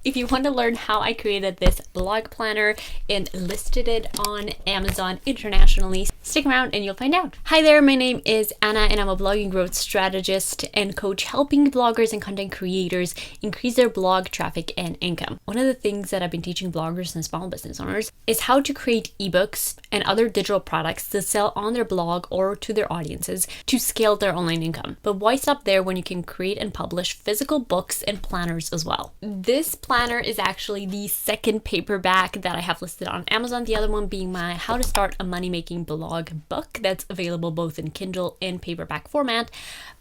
If you want to learn how I created this blog planner and listed it on Amazon internationally, stick around and you'll find out. Hi there, my name is Anna and I'm a blogging growth strategist and coach helping bloggers and content creators increase their blog traffic and income. One of the things that I've been teaching bloggers and small business owners is how to create ebooks and other digital products to sell on their blog or to their audiences to scale their online income. But why stop there when you can create and publish physical books and planners as well? This planner is actually the second paperback that I have listed on Amazon, the other one being my How to Start a Money-Making Blog book that's available both in Kindle and paperback format.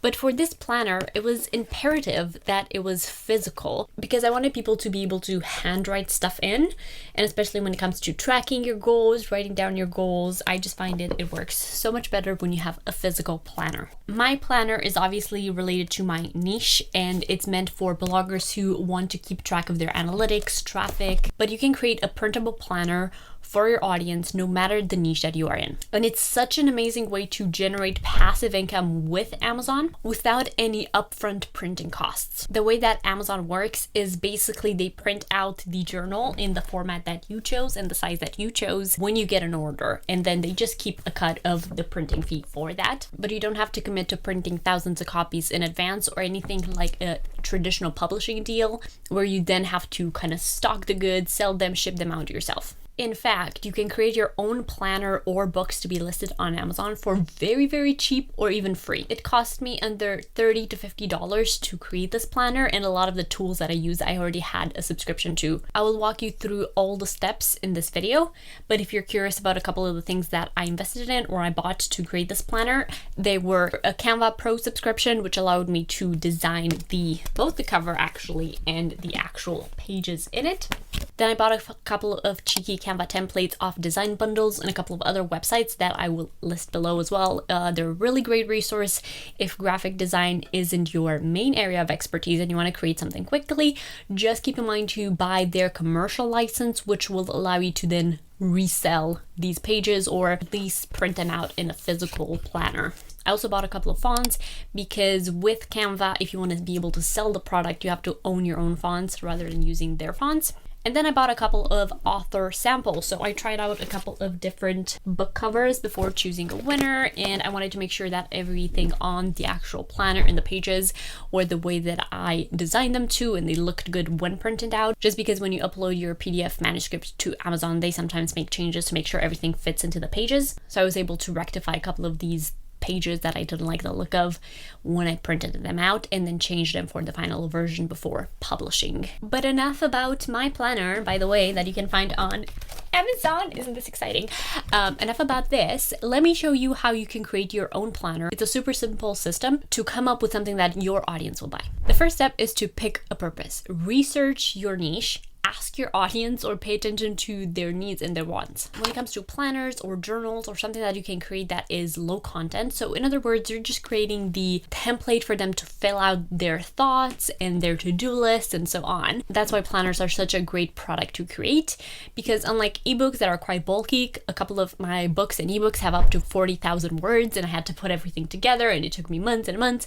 But for this planner, it was imperative that it was physical because I wanted people to be able to handwrite stuff in, and especially when it comes to tracking your goals, writing down your goals, I just find it works so much better when you have a physical planner. My planner is obviously related to my niche and it's meant for bloggers who want to keep track of their analytics, traffic, but you can create a printable planner for your audience no matter the niche that you are in. And it's such an amazing way to generate passive income with Amazon without any upfront printing costs. The way that Amazon works is basically they print out the journal in the format that you chose and the size that you chose when you get an order, and then they just keep a cut of the printing fee for that. But you don't have to commit to printing thousands of copies in advance or anything like a traditional publishing deal where you then have to kind of stock the goods, sell them, ship them out yourself. In fact, you can create your own planner or books to be listed on Amazon for very, very cheap or even free. It cost me under $30 to $50 to create this planner, and a lot of the tools that I use, I already had a subscription to. I will walk you through all the steps in this video, but if you're curious about a couple of the things that I invested in or I bought to create this planner, they were a Canva Pro subscription, which allowed me to design both the cover actually and the actual pages in it. Then I bought a couple of cheeky Canva templates off design bundles and a couple of other websites that I will list below as well. They're a really great resource if graphic design isn't your main area of expertise and you want to create something quickly. Just keep in mind to buy their commercial license, which will allow you to then resell these pages or at least print them out in a physical planner. I also bought a couple of fonts because with Canva, if you want to be able to sell the product, you have to own your own fonts rather than using their fonts. And then I bought a couple of author samples. So I tried out a couple of different book covers before choosing a winner. And I wanted to make sure that everything on the actual planner and the pages were the way that I designed them to, and they looked good when printed out. Just because when you upload your PDF manuscript to Amazon, they sometimes make changes to make sure everything fits into the pages. So I was able to rectify a couple of these pages that I didn't like the look of when I printed them out and then changed them for the final version before publishing. But enough about my planner, by the way, that you can find on Amazon. Isn't this exciting? Enough about this. Let me show you how you can create your own planner. It's a super simple system to come up with something that your audience will buy. The first step is to pick a purpose. Research your niche. Ask your audience or pay attention to their needs and their wants. When it comes to planners or journals or something that you can create that is low content, so in other words, you're just creating the template for them to fill out their thoughts and their to-do list and so on. That's why planners are such a great product to create, because unlike ebooks that are quite bulky, a couple of my books and ebooks have up to 40,000 words and I had to put everything together and it took me months and months.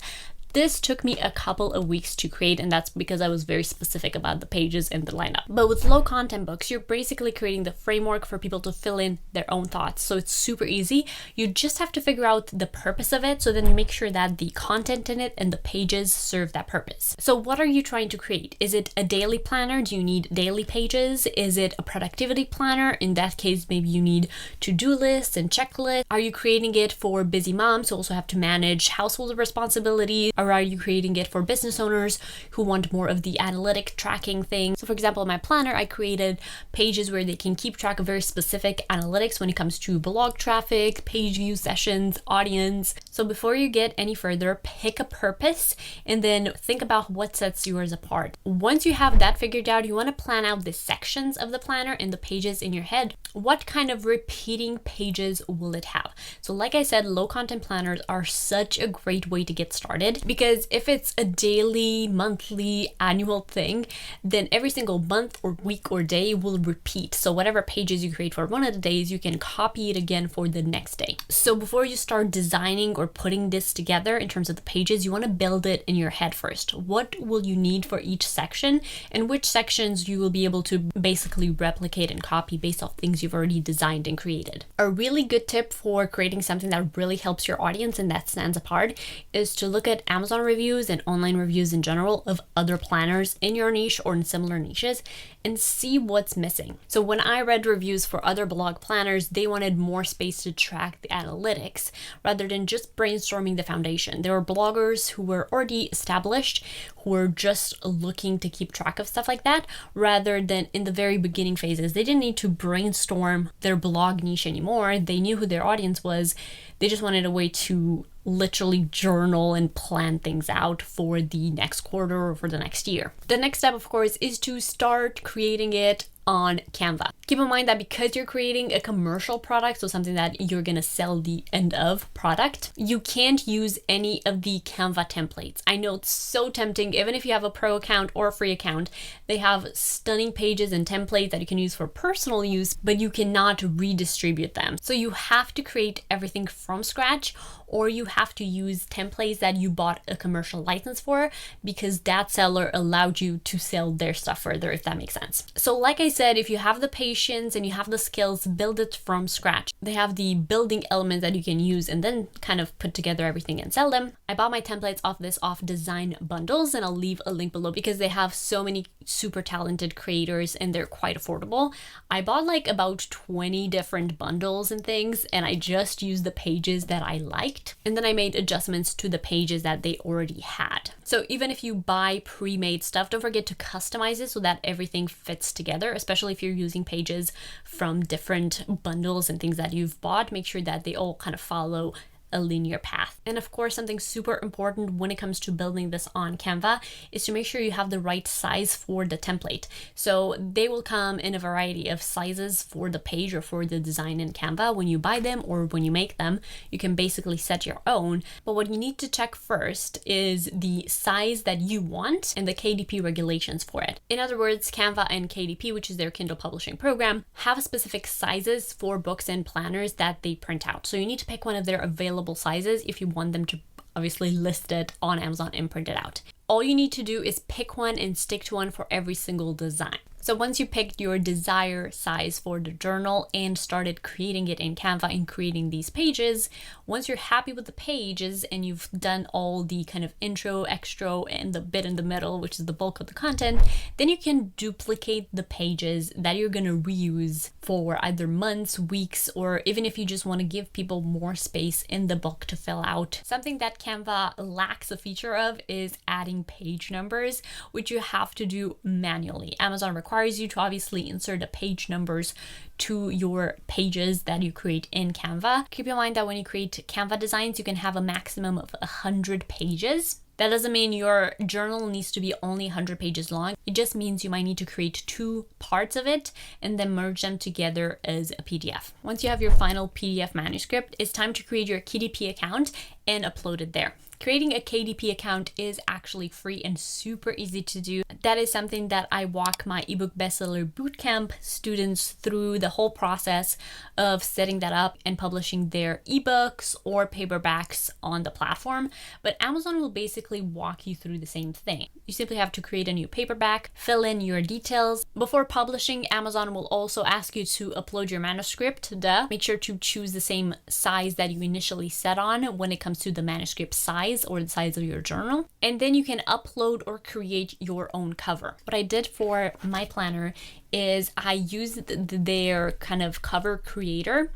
This took me a couple of weeks to create, and that's because I was very specific about the pages and the lineup. But with low content books, you're basically creating the framework for people to fill in their own thoughts. So it's super easy. You just have to figure out the purpose of it, so then you make sure that the content in it and the pages serve that purpose. So what are you trying to create? Is it a daily planner? Do you need daily pages? Is it a productivity planner? In that case, maybe you need to-do lists and checklists. Are you creating it for busy moms who also have to manage household responsibilities? Or are you creating it for business owners who want more of the analytic tracking thing? So for example, in my planner, I created pages where they can keep track of very specific analytics when it comes to blog traffic, page view sessions, audience. So before you get any further, pick a purpose and then think about what sets yours apart. Once you have that figured out, you want to plan out the sections of the planner and the pages in your head. What kind of repeating pages will it have? So like I said, low content planners are such a great way to get started Because if it's a daily, monthly, annual thing, then every single month or week or day will repeat. So whatever pages you create for one of the days, you can copy it again for the next day. So before you start designing or putting this together in terms of the pages, you want to build it in your head first. What will you need for each section, and which sections you will be able to basically replicate and copy based off things you've already designed and created. A really good tip for creating something that really helps your audience and that stands apart is to look at Amazon reviews and online reviews in general of other planners in your niche or in similar niches and see what's missing. So when I read reviews for other blog planners, they wanted more space to track the analytics rather than just brainstorming the foundation. There were bloggers who were already established, who were just looking to keep track of stuff like that, rather than in the very beginning phases. They didn't need to brainstorm their blog niche anymore. They knew who their audience was. They just wanted a way to literally journal and plan things out for the next quarter or for the next year. The next step, of course, is to start creating it on Canva. Keep in mind that because you're creating a commercial product, so something that you're gonna sell the end of product, you can't use any of the Canva templates. I know it's so tempting, even if you have a pro account or a free account, they have stunning pages and templates that you can use for personal use, but you cannot redistribute them. So you have to create everything from scratch, or you have to use templates that you bought a commercial license for because that seller allowed you to sell their stuff further, if that makes sense. So like I said, if you have the patience and you have the skills, build it from scratch. They have the building elements that you can use and then kind of put together everything and sell them. I bought my templates off Design Bundles, and I'll leave a link below because they have so many super talented creators and they're quite affordable. I bought like about 20 different bundles and things, and I just used the pages that I liked, and then I made adjustments to the pages that they already had. So even if you buy pre-made stuff, don't forget to customize it so that everything fits together, especially if you're using pages from different bundles and things that you've bought. Make sure that they all kind of follow a linear path. And of course, something super important when it comes to building this on Canva is to make sure you have the right size for the template. So they will come in a variety of sizes for the page or for the design in Canva. When you buy them or when you make them, you can basically set your own. But what you need to check first is the size that you want and the KDP regulations for it. In other words, Canva and KDP, which is their Kindle publishing program, have specific sizes for books and planners that they print out. So you need to pick one of their available sizes if you want them to obviously list it on Amazon and print it out. All you need to do is pick one and stick to one for every single design. So once you picked your desired size for the journal and started creating it in Canva and creating these pages, once you're happy with the pages and you've done all the kind of intro, extra, and the bit in the middle, which is the bulk of the content, then you can duplicate the pages that you're going to reuse for either months, weeks, or even if you just want to give people more space in the book to fill out. Something that Canva lacks a feature of is adding page numbers, which you have to do manually. Amazon requires you to obviously insert the page numbers to your pages that you create in Canva. Keep in mind that when you create Canva designs, you can have a maximum of 100 pages. That doesn't mean your journal needs to be only 100 pages long. It just means you might need to create 2 parts of it and then merge them together as a PDF. Once you have your final PDF manuscript, it's time to create your KDP account and upload it there. Creating a KDP account is actually free and super easy to do. That is something that I walk my ebook bestseller bootcamp students through the whole process of setting that up and publishing their ebooks or paperbacks on the platform. But Amazon will basically walk you through the same thing. You simply have to create a new paperback, fill in your details. Before publishing, Amazon will also ask you to upload your manuscript. Make sure to choose the same size that you initially set on when it comes to the manuscript size or the size of your journal, and then you can upload or create your own cover. What I did for my planner is I used their kind of cover creator,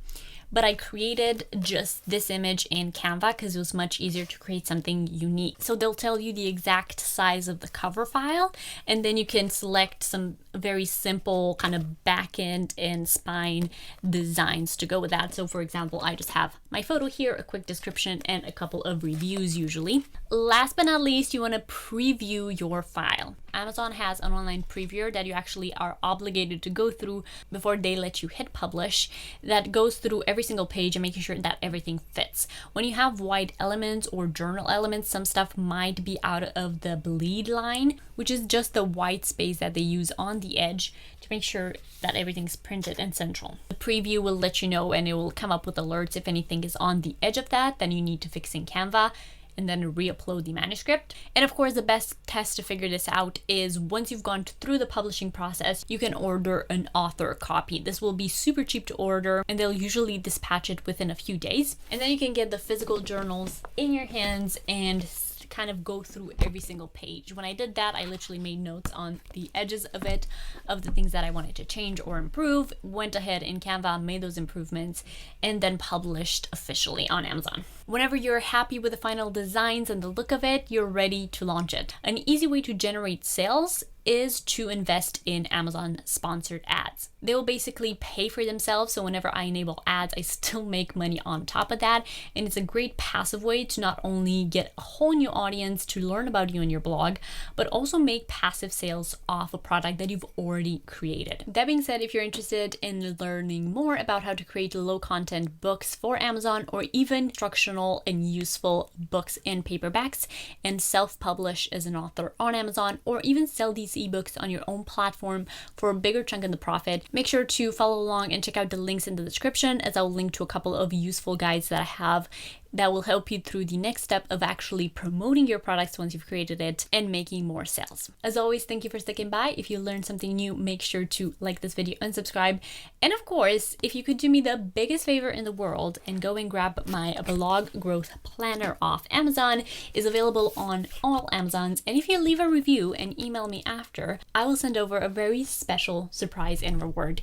but I created just this image in Canva because it was much easier to create something unique. So they'll tell you the exact size of the cover file, and then you can select some very simple kind of back end and spine designs to go with that. So for example, I just have my photo here, a quick description, and a couple of reviews usually. Last but not least, you want to preview your file. Amazon has an online preview that you actually are obligated to go through before they let you hit publish, that goes through every single page and making sure that everything fits. When you have white elements or journal elements, some stuff might be out of the bleed line, which is just the white space that they use on the edge to make sure that everything's printed and central. The preview will let you know, and it will come up with alerts if anything is on the edge of that, then you need to fix in Canva and then re-upload the manuscript. And of course, the best test to figure this out is once you've gone through the publishing process, you can order an author copy. This will be super cheap to order, and they'll usually dispatch it within a few days. And then you can get the physical journals in your hands and kind of go through every single page. When I did that, I literally made notes on the edges of it, of the things that I wanted to change or improve, went ahead in Canva, made those improvements, and then published officially on Amazon. Whenever you're happy with the final designs and the look of it, you're ready to launch it. An easy way to generate sales is to invest in Amazon sponsored ads. They will basically pay for themselves, so whenever I enable ads, I still make money on top of that, and it's a great passive way to not only get a whole new audience to learn about you and your blog, but also make passive sales off a product that you've already created. That being said, if you're interested in learning more about how to create low content books for Amazon, or even instructional and useful books and paperbacks, and self-publish as an author on Amazon, or even sell these ebooks on your own platform for a bigger chunk in the profit, make sure to follow along and check out the links in the description, as I'll link to a couple of useful guides that I have that will help you through the next step of actually promoting your products once you've created it and making more sales. As always, thank you for sticking by. If you learned something new, make sure to like this video and subscribe. And of course, if you could do me the biggest favor in the world and go and grab my blog growth planner off Amazon, is available on all Amazons. And if you leave a review and email me after, I will send over a very special surprise and reward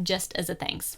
just as a thanks.